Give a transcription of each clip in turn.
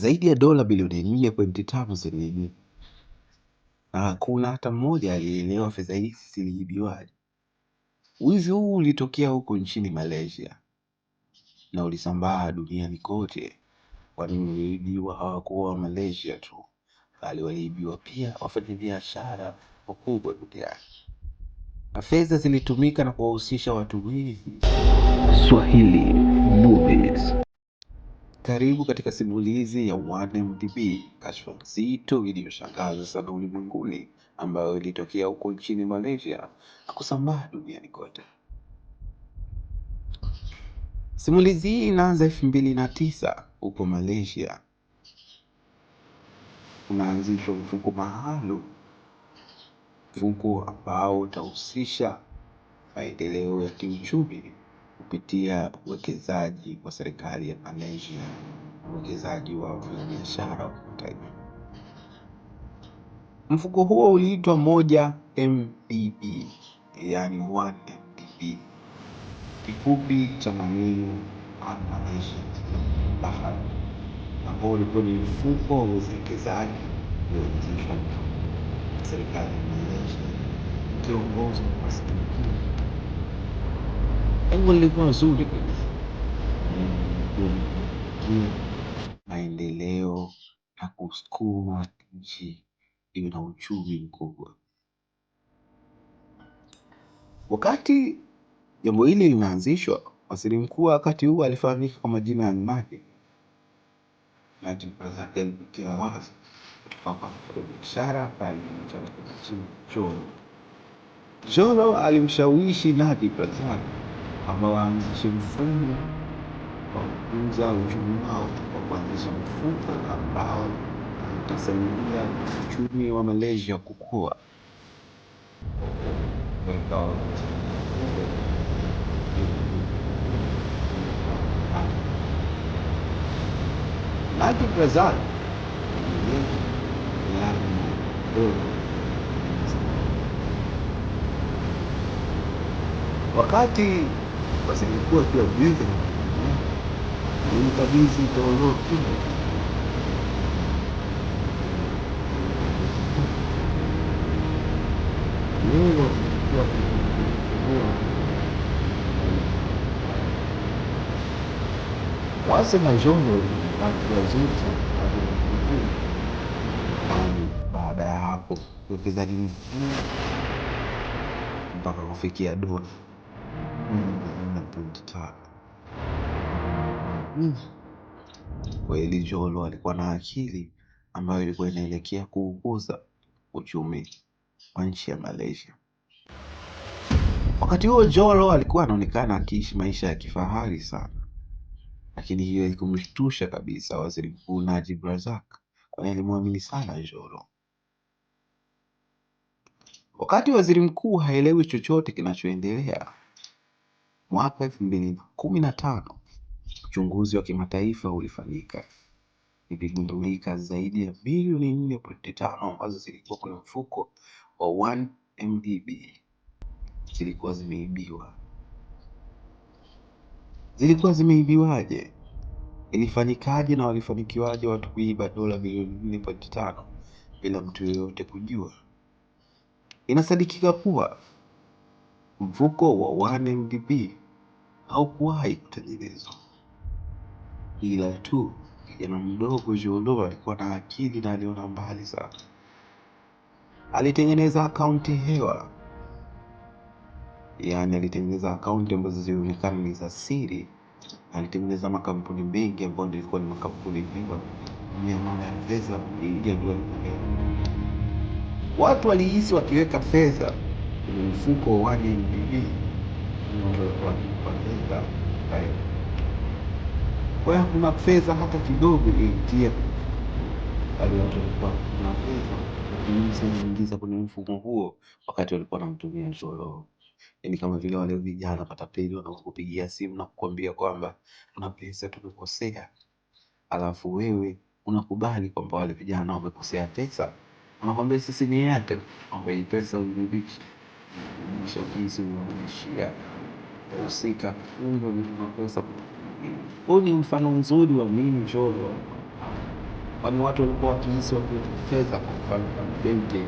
Zaidi ya dola bilioni 4.5 ziliibiwa na hakuna hata mmoja alielewa fedha hizi ziliibiwaje. Wizi huu ulitokea huko nchini Malaysia na ulisambaa duniani kote. Walioibiwa hawakuwa wa Malaysia tu, bali waliibiwa pia wafanyabiashara wakubwa duniani, na fedha zilitumika na kuwahusisha watu wengi. Swahili Movies. Karibu katika simulizi ya 1MDB, kashfa nzito iliyoshangaza sana ulimwenguni, ambayo ilitokea huko nchini Malaysia na kusambaa duniani kote. Simulizi hii inaanza 2009 huko Malaysia. Unaanzishwa mfuko maalum, mfuko ambao utahusisha maendeleo ya kiuchumi kupitia uwekezaji wa serikali ya Malaysia, uwekezaji wa wafanyabiashara wa kimataifa. Mfuko huo uliitwa 1MDB, yani 1MDB, kifupi cha maneno Malaysia Bahari, ambao ulikuwa ni mfuko wa uwekezaji ulioanzishwa na serikali ya Malaysia ukiongozwa na waziri mkuu. Lengo lilikuwa zuri kabisa, maendeleo na kusukuma nchi iwe na uchumi mkubwa. Wakati jambo hili linaanzishwa, waziri mkuu wakati huo alifahamika kwa majina ya Najib Razak Kiawaz, kutoka biashara pale nchini Jolo. Jolo alimshawishi Najib Razak ambao waanzishe mfumo wa kukuza uchumi wao kwa kuanzisha mfuko ambao utasaidia uchumi wa Malaysia kukua. Najib Razak wakati waziri mkuu akiwa busy alimkabidhi Jolo kile. Leo kwa wase na Jolo akiwazuta baada ya hapo uwekezaji mpaka kufikia dola 4.5. Kweli Jolo alikuwa na akili ambayo ilikuwa inaelekea kuukuza uchumi wa nchi ya Malaysia. Wakati huo Jolo alikuwa anaonekana akiishi maisha ya kifahari sana, lakini hiyo haikumshtusha kabisa waziri mkuu Najib Razak, kwani alimwamini sana Jolo. Wakati waziri mkuu haelewi chochote kinachoendelea, mwaka 2015 uchunguzi wa kimataifa ulifanyika. Iligundulika zaidi ya bilioni 4.5 ambazo zilikuwa kwenye mfuko wa 1MDB zilikuwa zimeibiwa. Zilikuwa zimeibiwaje? Ilifanyikaje na walifanikiwaje watu kuiba dola bilioni 4.5 bila mtu yeyote kujua? Inasadikika kuwa mfuko wa 1MDB haukuwahi kutengenezwa, ila tu kijana mdogo Jolo alikuwa na akili na aliona mbali sana. Alitengeneza akaunti hewa, yani alitengeneza akaunti ambazo zilionekana ni za siri. Alitengeneza makampuni mengi ambayo yalikuwa ni makampuni bingwa ya pesa ya dola. Watu walihisi wakiweka fedha kwenye mfuko wa 1MDB kwa hiyo kuna fedha hata kidogo iliingia pale. Watu walikuwa na fedha kuingiza kwenye mfuko huo wakati walikuwa wanamtumia Jolo. Yaani kama vile wale vijana matapeli wanakupigia simu na kukwambia kwamba kuna pesa tumekosea, alafu wewe unakubali kwamba wale vijana wamekosea pesa. Wanakwambia sisi ni yake, kwamba hii pesa urudishe. Mshakisi unarudishia usika ungo ni pesa. Huu ni mfano mzuri wa mimi Jolo Kwani watu walikuwa wakihisi fedha kwa mfano kama benki,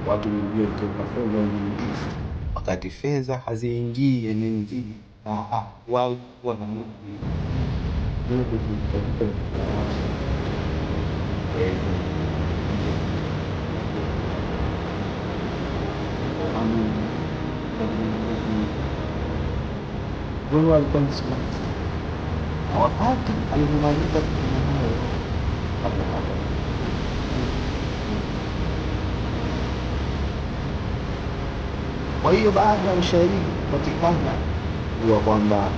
watu wengi kutoka fedha wakati fedha haziingii NMB, wao wananunua wewe alikuwa msimamizi na wakati alimaliza kununua kwa hiyo baada ya ushahidi kupatikana huwa kwamba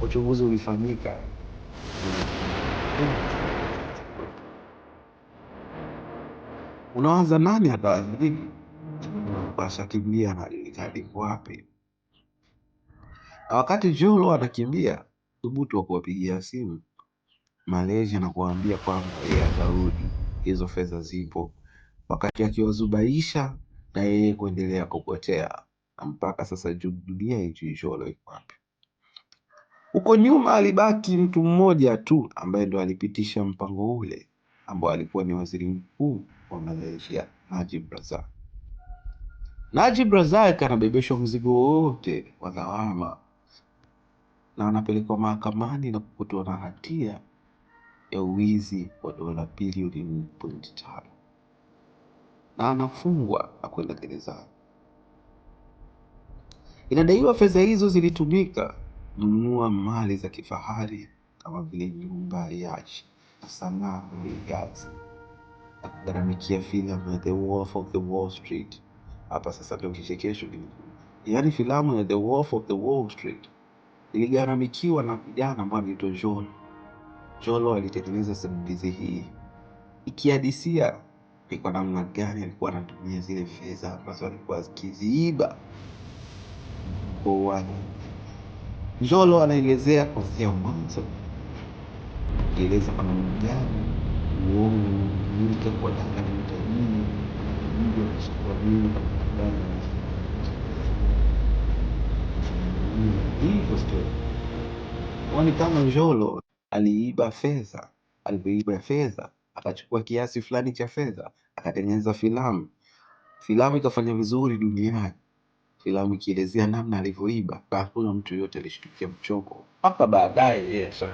uchunguzi ulifanyika. Unawaza nani ataadhibu? Washakimbia na ajulikani wapi. Na wakati Jolo anakimbia, thubutu wa kuwapigia simu Malaysia na kuambia kwamba yeye atarudi, hizo fedha zipo, wakati akiwazubaisha na yeye kuendelea kupotea, na mpaka sasa dunia haijui Jolo yuko wapi. Huko nyuma alibaki mtu mmoja tu ambaye ndo alipitisha mpango ule, ambao alikuwa ni waziri mkuu wa Malaysia, Najib Razak. Najib Razak anabebeshwa mzigo wote wa lawama na anapelekwa mahakamani na kukutwa na hatia ya uwizi wa dola bilioni 4.5 na anafungwa na kwenda gerezani. Inadaiwa fedha hizo zilitumika kununua mali za kifahari kama vile nyumba ya yacht na sanamu ya Gazi na kugharamikia filamu ya The Wolf of the Wall Street. Hapa sasa ndio kichekesho, yaani filamu ya The Wolf of the Wall Street iligharamikiwa na kijana ambaye anaitwa Jolo. Jolo alitengeneza simulizi hii ikihadisia ni kwa namna gani alikuwa anatumia zile fedha ambazo alikuwa akiziiba kwa watu. Jolo anaelezea kuanzia mwanzo, akieleza kwa namna gani uongo ulitumika kuwadanganya utajiri, hivyo kuchukua mili kwa namna hivyo story. Kwani kama Jolo aliiba fedha, akachukua kiasi fulani cha fedha, akatengeneza filamu ikafanya vizuri duniani, filamu ikielezea namna alivyoiba, hakuna mtu yote alishtukia mchoko mpaka baadaye. Yes,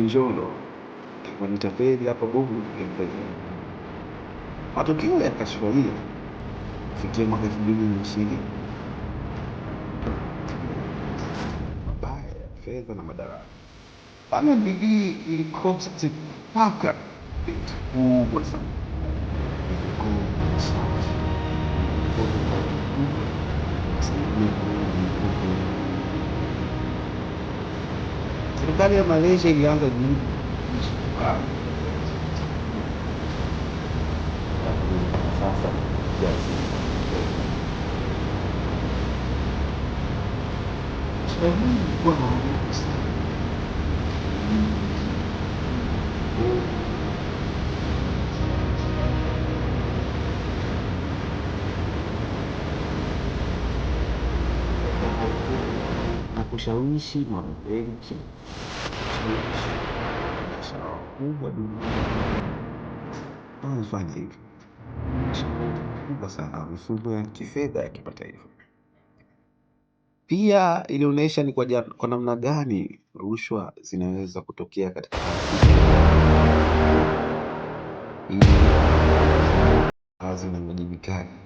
Jolo nitapeli hapa Google, matokeo yakashuhudia kufikia mwaka 2020, mabaya ya fedha na madaraka. Ana bidii ilikosa mpaka vitu kubwa sana. Serikali ya Malaysia ilianza juhudi sasa na kushawishi mabenki kubwa duniani wanafanya hivyo kubwa sana, mifumo ya kifedha ya kimataifa. Pia ilionyesha ni kwa namna gani rushwa zinaweza kutokea katika kazi na uwajibikaji.